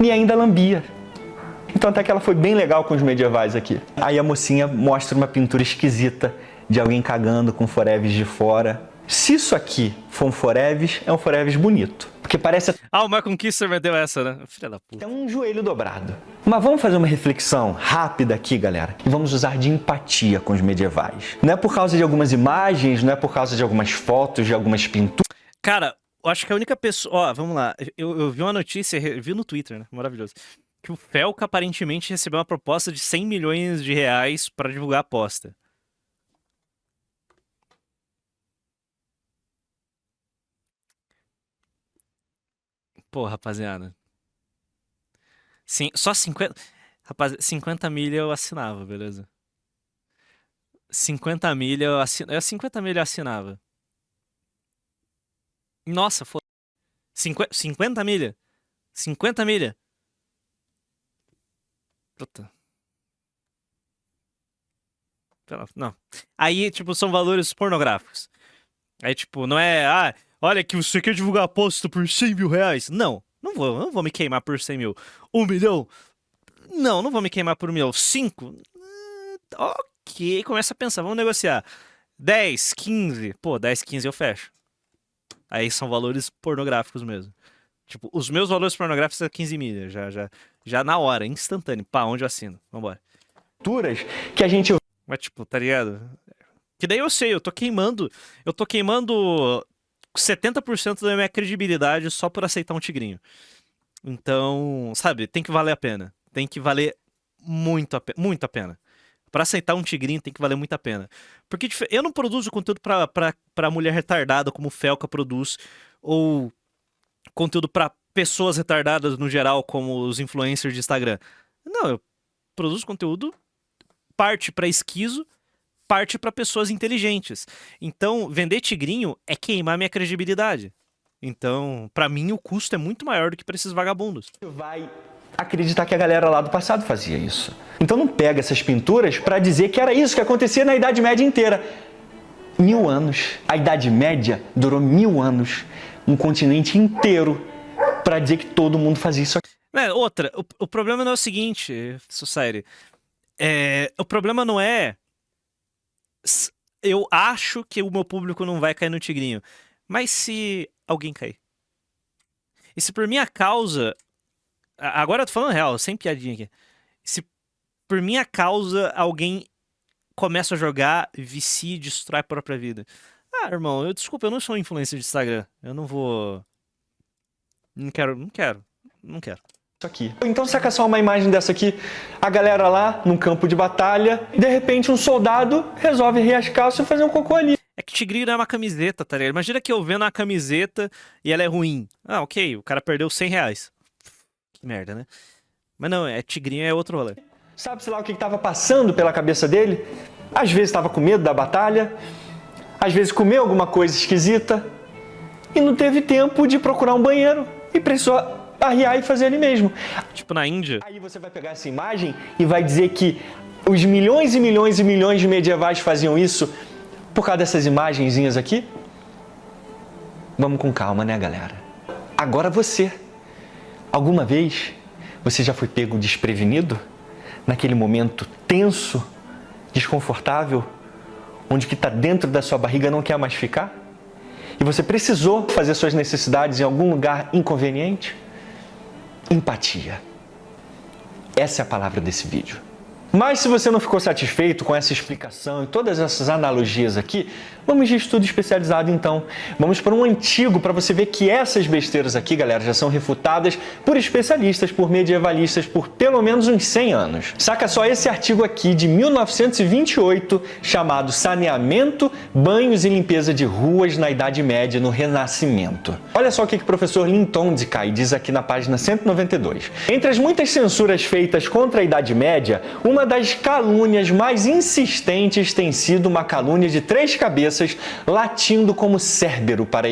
e ainda lambia. Então até que ela foi bem legal com os medievais aqui. Aí a mocinha mostra uma pintura esquisita de alguém cagando com foreves de fora. Se isso aqui for um foreves, é um foreves bonito. Porque parece... o Michael Kister meteu essa, né? Filha da puta. É um joelho dobrado. Mas vamos fazer uma reflexão rápida aqui, galera. E vamos usar de empatia com os medievais. Não é por causa de algumas imagens, não é por causa de algumas fotos, de algumas pinturas. Cara, eu acho que a única pessoa... vamos lá. Eu vi uma notícia, vi no Twitter, né? Maravilhoso. Que o Felca aparentemente recebeu uma proposta de 100 milhões de reais pra divulgar a aposta. Pô, rapaziada. Sim, só 50... Rapaz, 50 milha eu assinava, beleza? 50 milha eu assinava. 50 milha eu assinava. Nossa, foda. 50 milha? 50 milha? Puta. Não. Aí, tipo, são valores pornográficos. Aí, tipo, não é... olha que você quer divulgar aposta por 100 mil reais. Não vou me queimar por 100 mil. 1 milhão? Não vou me queimar por 1 milhão. 5? Ok, começa a pensar, vamos negociar. 10, 15? Pô, 10, 15 eu fecho. Aí são valores pornográficos mesmo. Tipo, os meus valores pornográficos são 15 milha, já na hora, instantâneo. Pá, onde eu assino? Vambora. Que a gente... Mas, tipo, tá ligado? Que daí eu sei, eu tô queimando 70% da minha credibilidade só por aceitar um tigrinho. Então, sabe, tem que valer a pena. Tem que valer muito a pena. Pra aceitar um tigrinho tem que valer muito a pena. Porque eu não produzo conteúdo pra mulher retardada como o Felca produz, ou conteúdo pra pessoas retardadas no geral, como os influencers de Instagram. Não, eu produzo conteúdo parte pra esquizo, parte pra pessoas inteligentes. Então, vender tigrinho é queimar minha credibilidade. Então, pra mim, o custo é muito maior do que pra esses vagabundos. Vai acreditar que a galera lá do passado fazia isso. Então não pega essas pinturas pra dizer que era isso que acontecia na Idade Média inteira. 1000 anos. A Idade Média durou 1000 anos. Um continente inteiro pra dizer que todo mundo fazia isso aqui. Outra, o problema não é o seguinte, Society. O problema não é... Eu acho que o meu público não vai cair no tigrinho. Mas se alguém cair? E se por minha causa... Agora eu tô falando real, sem piadinha aqui. Se por minha causa alguém começa a jogar, vicia e destrói a própria vida. Irmão, desculpa, eu não sou influencer de Instagram. Eu não vou... Não quero. não quero. Isso aqui. Então saca só uma imagem dessa aqui, a galera lá num campo de batalha, de repente um soldado resolve rir as calças e fazer um cocô ali. É que tigrinho não é uma camiseta, tá ligado? Imagina que eu vendo uma camiseta e ela é ruim. Ah, ok, o cara perdeu R$100. Que merda, né? Mas não, tigrinho é outro rolê. Sabe-se lá o que estava passando pela cabeça dele? Às vezes estava com medo da batalha, às vezes comeu alguma coisa esquisita e não teve tempo de procurar um banheiro e precisou arriar e fazer ele mesmo. Tipo na Índia. Aí você vai pegar essa imagem e vai dizer que os milhões e milhões e milhões de medievais faziam isso por causa dessas imagenzinhas aqui? Vamos com calma, né, galera? Agora você, alguma vez, você já foi pego desprevenido? Naquele momento tenso, desconfortável, onde o que está dentro da sua barriga não quer mais ficar? E você precisou fazer suas necessidades em algum lugar inconveniente? Empatia. Essa é a palavra desse vídeo. Mas se você não ficou satisfeito com essa explicação e todas essas analogias aqui, vamos de estudo especializado então. Vamos para um antigo para você ver que essas besteiras aqui, galera, já são refutadas por especialistas, por medievalistas, por pelo menos uns 100 anos. Saca só esse artigo aqui de 1928, chamado Saneamento, Banhos e Limpeza de Ruas na Idade Média no Renascimento. Olha só o que o professor Lintondskay diz aqui na página 192. Entre as muitas censuras feitas contra a Idade Média, uma das calúnias mais insistentes tem sido uma calúnia de 3 cabeças latindo como Cérbero para...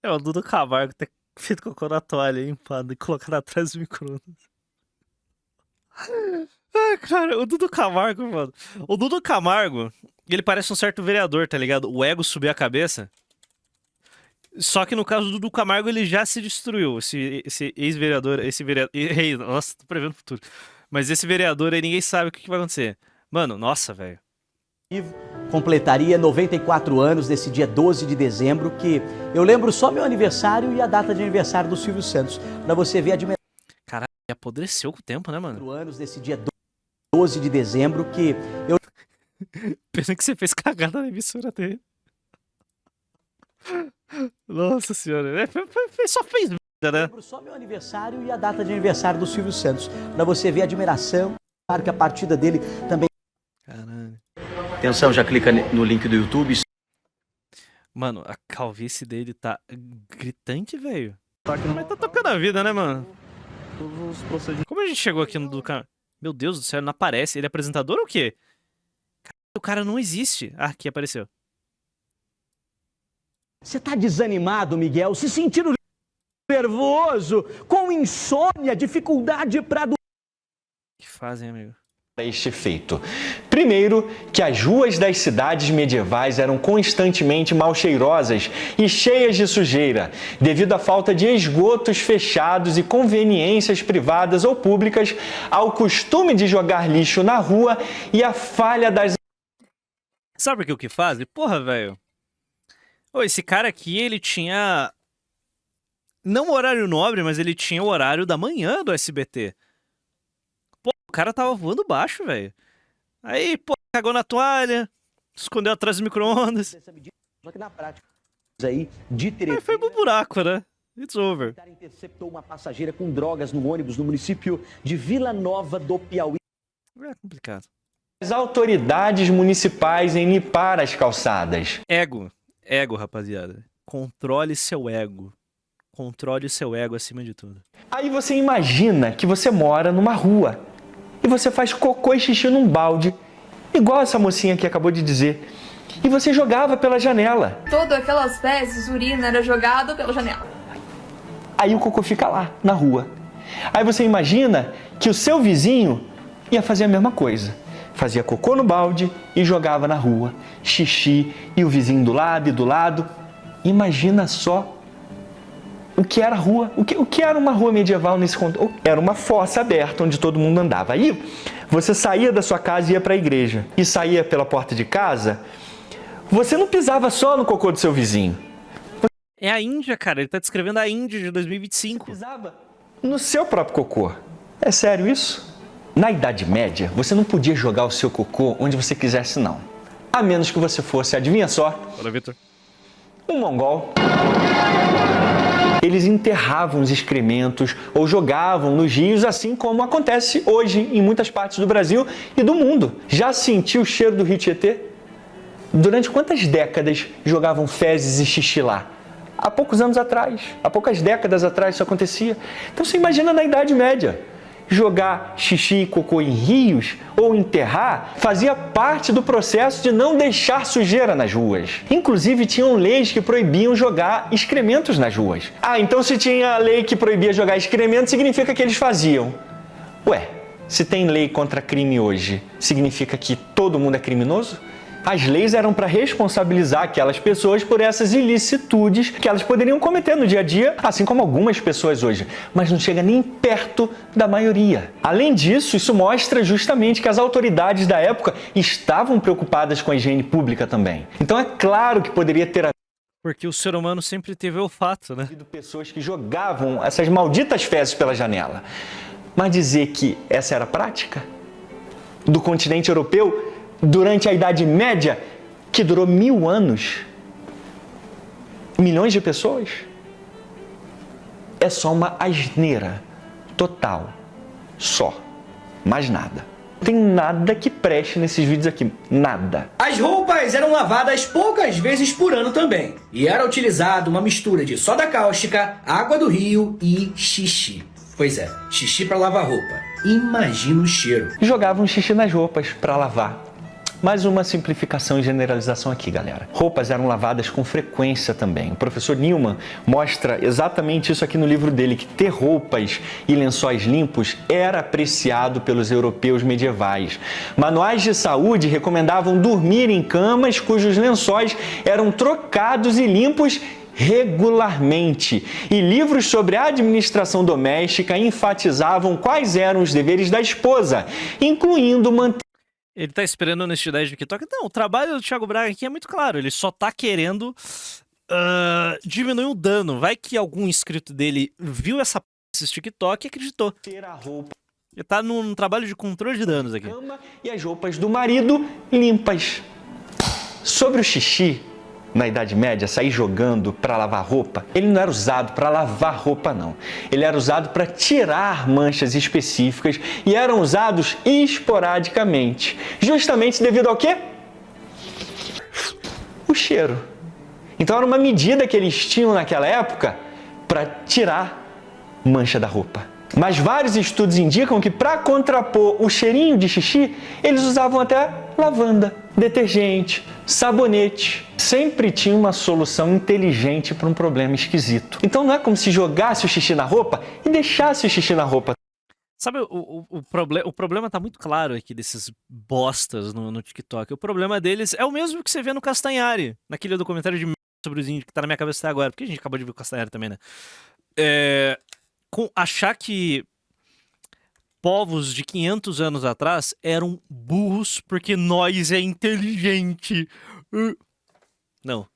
É o Dudu Camargo ter feito cocô na toalha, hein, pá, e colocado atrás do micro-ondas. Ai, cara, o Dudu Camargo, mano. O Dudu Camargo, ele parece um certo vereador, tá ligado? O ego subiu a cabeça. Só que no caso do Dudu Camargo, ele já se destruiu. Esse ex-vereador, nossa, tô prevendo o futuro. Mas esse vereador aí, ninguém sabe o que vai acontecer. Mano, nossa, velho. Completaria 94 anos nesse dia 12 de dezembro, que eu lembro só meu aniversário e a data de aniversário do Silvio Santos, pra você ver a dimensão. Caralho, apodreceu com o tempo, né, mano? 4 anos nesse dia 12 de dezembro, que eu... Pena que você fez cagada na emissora dele. Nossa senhora, só fez merda, né? Lembro só meu aniversário e a data de aniversário do Silvio Santos, pra você ver a admiração, claro que a partida dele também... Caralho. Atenção, já clica no link do YouTube. Mano, a calvície dele tá gritante, velho. Mas tá tocando a vida, né, mano? Como a gente chegou aqui no do cara? Meu Deus do céu, ele não aparece. Ele é apresentador ou o quê? O cara não existe. Ah, aqui apareceu. Você tá desanimado, Miguel? Se sentindo nervoso, com insônia, dificuldade pra dormir? O que fazem, amigo? Este efeito. Primeiro, que as ruas das cidades medievais eram constantemente mal cheirosas e cheias de sujeira, devido à falta de esgotos fechados e conveniências privadas ou públicas, ao costume de jogar lixo na rua e à falha das... Sabe o que fazem? Porra, velho. Esse cara aqui, ele tinha... Não o horário nobre, mas ele tinha o horário da manhã do SBT. Pô, o cara tava voando baixo, velho. Aí, pô, cagou na toalha, escondeu atrás do micro-ondas. Só que na prática, aí, de Aí foi pro buraco, né? It's over. Interceptou uma passageira com drogas no ônibus no município de Vila Nova do Piauí. É complicado. As autoridades municipais em limpar as calçadas. Ego, rapaziada. Controle seu ego. Controle seu ego acima de tudo. Aí você imagina que você mora numa rua e você faz cocô e xixi num balde, igual essa mocinha que acabou de dizer, e você jogava pela janela. Todas aquelas fezes, urina era jogado pela janela. Aí o cocô fica lá, na rua. Aí você imagina que o seu vizinho ia fazer a mesma coisa. Fazia cocô no balde e jogava na rua, xixi, e o vizinho do lado e do lado. Imagina só o que era a rua, o que era uma rua medieval nesse contexto. Era uma fossa aberta onde todo mundo andava. Aí você saía da sua casa e ia para a igreja. E saía pela porta de casa, você não pisava só no cocô do seu vizinho. É a Índia, cara. Ele tá descrevendo a Índia de 2025. Você pisava no seu próprio cocô. É sério isso? Na Idade Média, você não podia jogar o seu cocô onde você quisesse, não. A menos que você fosse, adivinha só? Olha, Vitor. Um mongol. Eles enterravam os excrementos ou jogavam nos rios, assim como acontece hoje em muitas partes do Brasil e do mundo. Já sentiu o cheiro do Rio Tietê? Durante quantas décadas jogavam fezes e xixi lá? Há poucos anos atrás, há poucas décadas atrás isso acontecia. Então você imagina na Idade Média. Jogar xixi e cocô em rios ou enterrar fazia parte do processo de não deixar sujeira nas ruas. Inclusive, tinham leis que proibiam jogar excrementos nas ruas. Ah, então se tinha lei que proibia jogar excrementos, significa que eles faziam. Ué, se tem lei contra crime hoje, significa que todo mundo é criminoso? As leis eram para responsabilizar aquelas pessoas por essas ilicitudes que elas poderiam cometer no dia a dia, assim como algumas pessoas hoje, mas não chega nem perto da maioria. Além disso, isso mostra justamente que as autoridades da época estavam preocupadas com a higiene pública também. Então é claro que poderia ter Porque o ser humano sempre teve olfato, né? pessoas que jogavam essas malditas fezes pela janela. Mas dizer que essa era a prática do continente europeu durante a Idade Média, que durou 1000 anos, milhões de pessoas, é só uma asneira total, só, mais nada. Não tem nada que preste nesses vídeos aqui, nada. As roupas eram lavadas poucas vezes por ano também, e era utilizado uma mistura de soda cáustica, água do rio e xixi. Pois é, xixi para lavar roupa. Imagina o cheiro. Jogavam xixi nas roupas para lavar. Mais uma simplificação e generalização aqui, galera. Roupas eram lavadas com frequência também. O professor Newman mostra exatamente isso aqui no livro dele, que ter roupas e lençóis limpos era apreciado pelos europeus medievais. Manuais de saúde recomendavam dormir em camas cujos lençóis eram trocados e limpos regularmente. E livros sobre a administração doméstica enfatizavam quais eram os deveres da esposa, incluindo manter... Ele tá esperando a honestidade do TikTok? Não, o trabalho do Thiago Braga aqui é muito claro. Ele só tá querendo diminuir o dano. Vai que algum inscrito dele viu esses TikTok e acreditou. Ter a roupa. Ele tá num trabalho de controle de danos aqui. E as roupas do marido limpas. Sobre o xixi, na Idade Média, sair jogando para lavar roupa, ele não era usado para lavar roupa, não. Ele era usado para tirar manchas específicas e eram usados esporadicamente. Justamente devido ao quê? O cheiro. Então era uma medida que eles tinham naquela época para tirar mancha da roupa. Mas vários estudos indicam que para contrapor o cheirinho de xixi, eles usavam até lavanda, detergente, sabonete. Sempre tinha uma solução inteligente para um problema esquisito. Então não é como se jogasse o xixi na roupa e deixasse o xixi na roupa. Sabe, o problema tá muito claro aqui desses bostas no TikTok. O problema deles é o mesmo que você vê no Castanhari, naquele documentário de sobre os índios que tá na minha cabeça até agora, porque a gente acabou de ver o Castanhari também, né? Achar que povos de 500 anos atrás eram burros porque nós é inteligente. Não,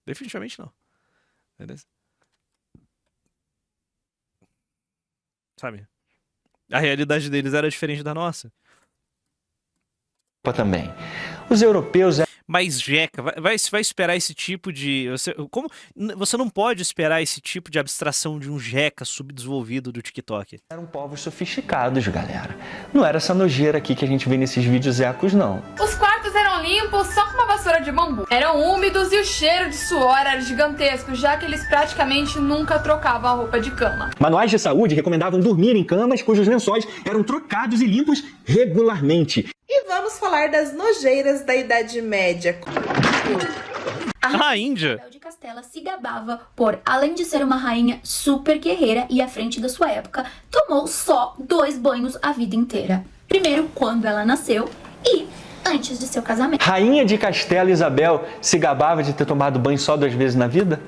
definitivamente não. Beleza? Sabe? A realidade deles era diferente da nossa. Também. Os europeus... Mas, Jeca, vai esperar esse tipo de... Você não pode esperar esse tipo de abstração de um Jeca subdesenvolvido do TikTok. Eram povos sofisticados, galera. Não era essa nojeira aqui que a gente vê nesses vídeos ecos, não. Os quartos eram limpos só com uma vassoura de bambu. Eram úmidos e o cheiro de suor era gigantesco, já que eles praticamente nunca trocavam a roupa de cama. Manuais de saúde recomendavam dormir em camas cujos lençóis eram trocados e limpos regularmente. E vamos falar das nojeiras da Idade Média. A Índia Isabel de Castela se gabava por, além de ser uma rainha super guerreira e à frente da sua época, tomou só 2 banhos a vida inteira. Primeiro, quando ela nasceu, e antes de seu casamento. Rainha de Castela Isabel se gabava de ter tomado banho só 2 vezes na vida?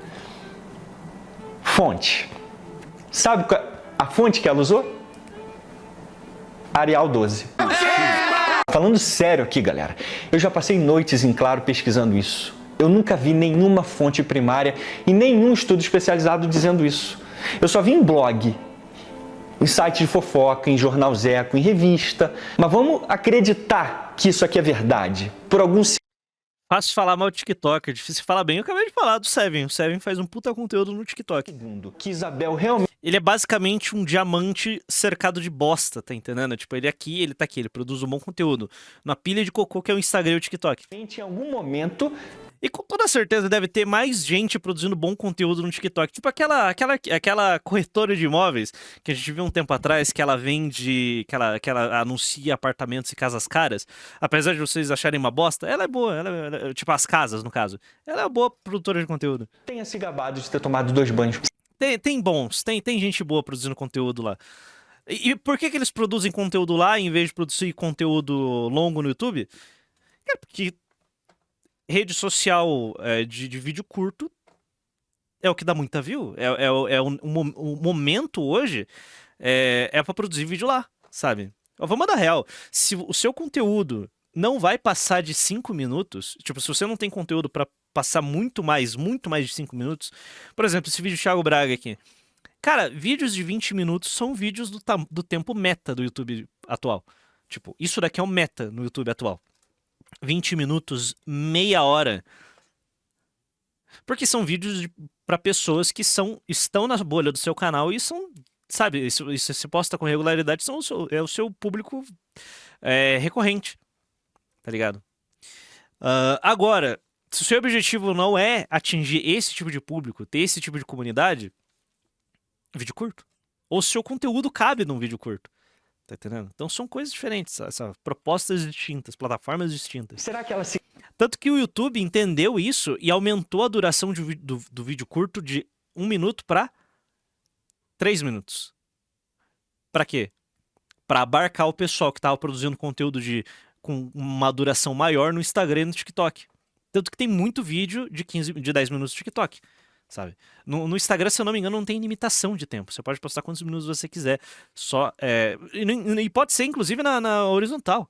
Fonte. Sabe a fonte que ela usou? Arial 12. Falando sério aqui, galera, eu já passei noites em claro pesquisando isso. Eu nunca vi nenhuma fonte primária e nenhum estudo especializado dizendo isso. Eu só vi em blog, em site de fofoca, em jornal Zeco, em revista. Mas vamos acreditar que isso aqui é verdade, por algum Fácil falar mal de TikTok, é difícil falar bem. Eu acabei de falar do Seven. O Seven faz um puta conteúdo no TikTok. Que Isabel realmente... Ele é basicamente um diamante cercado de bosta, tá entendendo? Tipo, ele aqui, ele tá aqui, ele produz um bom conteúdo. Na pilha de cocô que é o Instagram e o TikTok. Em algum momento... E com toda certeza deve ter mais gente produzindo bom conteúdo no TikTok. Tipo aquela corretora de imóveis que a gente viu um tempo atrás, que ela vende, que ela anuncia apartamentos e casas caras. Apesar de vocês acharem uma bosta, ela é boa. Tipo as casas, no caso. Ela é uma boa produtora de conteúdo. Tenha se gabado de ter tomado 2 banhos. Tem bons, tem gente boa produzindo conteúdo lá. E por que eles produzem conteúdo lá em vez de produzir conteúdo longo no YouTube? É porque rede social de vídeo curto é o que dá muita view. O momento hoje é pra produzir vídeo lá, sabe? Vamos mandar real. Se o seu conteúdo não vai passar de 5 minutos, tipo, se você não tem conteúdo pra passar muito mais de 5 minutos, por exemplo, esse vídeo do Thiago Braga aqui. Cara, vídeos de 20 minutos são vídeos do tempo meta do YouTube atual. Tipo, isso daqui é o meta no YouTube atual. 20 minutos, meia hora. Porque são vídeos para pessoas que estão na bolha do seu canal e são, sabe, isso se posta com regularidade, é o seu público recorrente, tá ligado? Agora, se o seu objetivo não é atingir esse tipo de público, ter esse tipo de comunidade, vídeo curto. Ou se o seu conteúdo cabe num vídeo curto. Tá entendendo? Então são coisas diferentes, propostas distintas, plataformas distintas. Será que ela se... Tanto que o YouTube entendeu isso e aumentou a duração do vídeo curto de 1 minuto para 3 minutos. Pra quê? Pra abarcar o pessoal que tava produzindo conteúdo com uma duração maior no Instagram e no TikTok. Tanto que tem muito vídeo de 10 minutos no TikTok. Sabe? No Instagram, se eu não me engano, não tem limitação de tempo. Você pode postar quantos minutos você quiser. E pode ser, inclusive, na horizontal.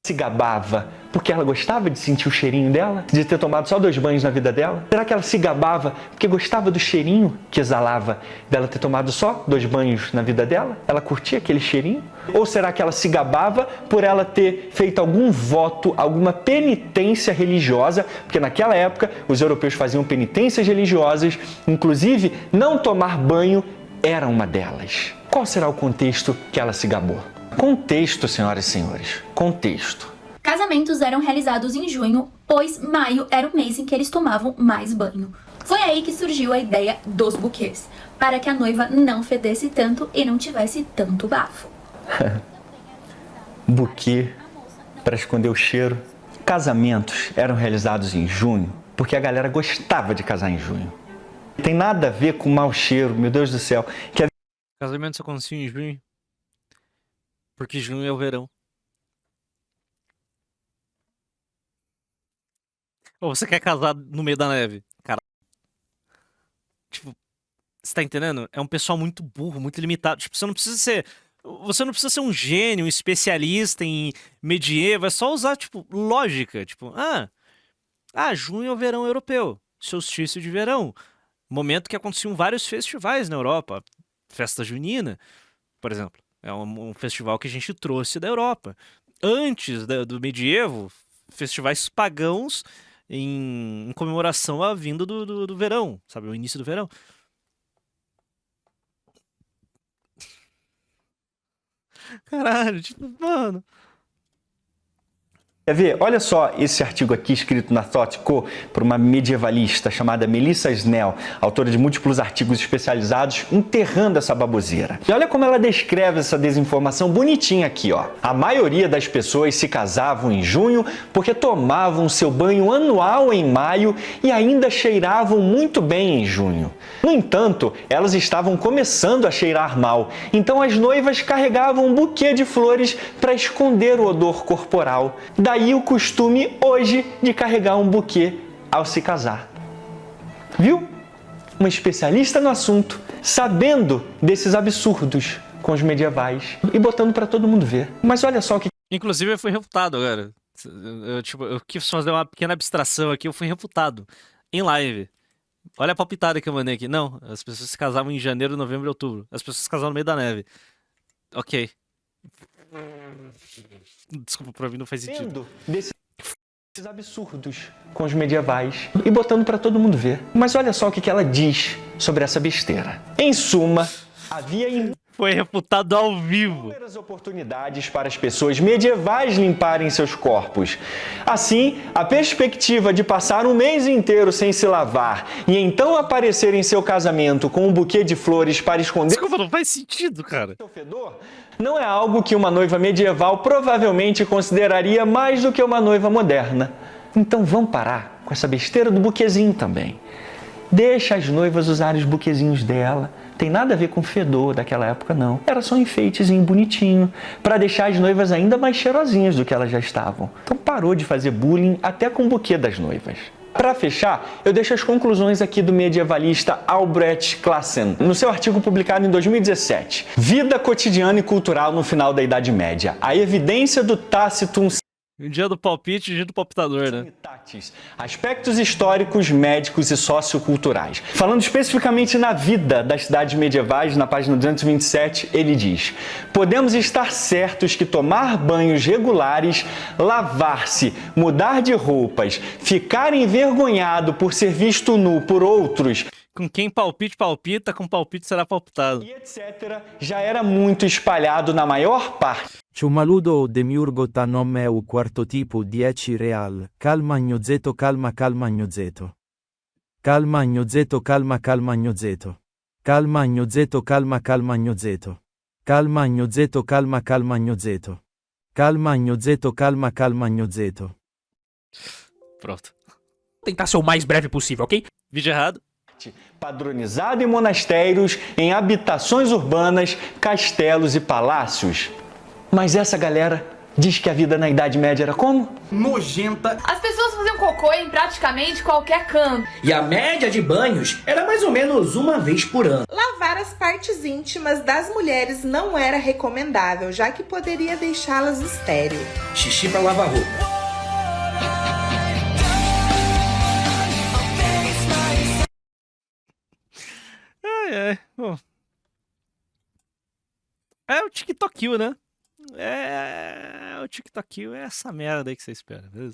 Se gabava porque ela gostava de sentir o cheirinho dela? De ter tomado só 2 banhos na vida dela? Será que ela se gabava porque gostava do cheirinho que exalava dela ter tomado só 2 banhos na vida dela? Ela curtia aquele cheirinho? Ou será que ela se gabava por ela ter feito algum voto, alguma penitência religiosa? Porque naquela época os europeus faziam penitências religiosas, inclusive não tomar banho era uma delas. Qual será o contexto que ela se gabou? Contexto, senhoras e senhores, contexto. Casamentos eram realizados em junho, pois maio era o mês em que eles tomavam mais banho. Foi aí que surgiu a ideia dos buquês, para que a noiva não fedesse tanto e não tivesse tanto bafo. Buquê para esconder o cheiro. Casamentos eram realizados em junho, porque a galera gostava de casar em junho. Não tem nada a ver com mau cheiro, meu Deus do céu. Casamento só acontece em junho. Porque junho é o verão. Ou você quer casar no meio da neve? Cara. Tipo, você tá entendendo? É um pessoal muito burro, muito limitado. Tipo, você não precisa ser um gênio, um especialista em medieval. É só usar, tipo, lógica. Tipo, junho é o verão europeu. Solstício de verão. Momento que aconteciam vários festivais na Europa. Festa junina, por exemplo. É um festival que a gente trouxe da Europa. Antes do medievo, festivais pagãos em comemoração à vinda do verão, sabe? O início do verão. Caralho, tipo, mano... Quer ver? Olha só esse artigo aqui escrito na Thought.co por uma medievalista chamada Melissa Snell, autora de múltiplos artigos especializados enterrando essa baboseira. E olha como ela descreve essa desinformação bonitinha aqui, ó. A maioria das pessoas se casavam em junho porque tomavam seu banho anual em maio e ainda cheiravam muito bem em junho. No entanto, elas estavam começando a cheirar mal, então as noivas carregavam um buquê de flores para esconder o odor corporal. Daí o costume hoje de carregar um buquê ao se casar. Viu? Uma especialista no assunto, sabendo desses absurdos com os medievais e botando para todo mundo ver. Mas olha só o que... Inclusive eu fui refutado agora. Eu quis fazer uma pequena abstração aqui, eu fui refutado em live. Olha a palpitada que eu mandei aqui. Não, as pessoas se casavam em janeiro, novembro e outubro. As pessoas se casavam no meio da neve. Ok. Desculpa, pra mim não faz sentido. absurdos com os medievais e botando para todo mundo ver. Mas olha só o que ela diz sobre essa besteira. Em suma, havia foi refutado ao vivo. Inúmeras oportunidades para as pessoas medievais limparem seus corpos. Assim, a perspectiva de passar um mês inteiro sem se lavar e então aparecer em seu casamento com um buquê de flores para esconder... Desculpa, não faz sentido, cara. ...seu fedor não é algo que uma noiva medieval provavelmente consideraria mais do que uma noiva moderna. Então vamos parar com essa besteira do buquezinho também. Deixa as noivas usarem os buquezinhos dela. Tem nada a ver com fedor daquela época, não. Era só um enfeitezinho bonitinho, para deixar as noivas ainda mais cheirosinhas do que elas já estavam. Então parou de fazer bullying até com o buquê das noivas. Para fechar, eu deixo as conclusões aqui do medievalista Albrecht Classen, no seu artigo publicado em 2017. Vida cotidiana e cultural no final da Idade Média. A evidência do Tacitum... O dia do palpite e o dia do palpitador, né? Aspectos históricos, médicos e socioculturais. Falando especificamente na vida das cidades medievais, na página 227, ele diz: podemos estar certos que tomar banhos regulares, lavar-se, mudar de roupas, ficar envergonhado por ser visto nu por outros... Com quem palpite palpita, com palpite será palpitado. E etc. já era muito espalhado na maior parte. Ciumaludo demiurgo ta nome o quarto tipo 10 real. Calma gnozeto, calma gnozeto. Calma gnozeto, calma gnozeto. Calma gnozeto, calma gnozeto. Calma gnozeto, calma gnozeto. Calma gnozeto, calma gnozeto. Pronto. Tentar ser o mais breve possível, ok? Vídeo errado. Padronizado em monastérios, em habitações urbanas, castelos e palácios. Mas essa galera diz que a vida na Idade Média era como? Nojenta. As pessoas faziam cocô em praticamente qualquer canto. E a média de banhos era mais ou menos uma vez por ano. Lavar as partes íntimas das mulheres não era recomendável, já que poderia deixá-las estéril. Xixi para lavar roupa. Bom. É o TikTok, né? É o TikTok, é essa merda aí que você espera, beleza?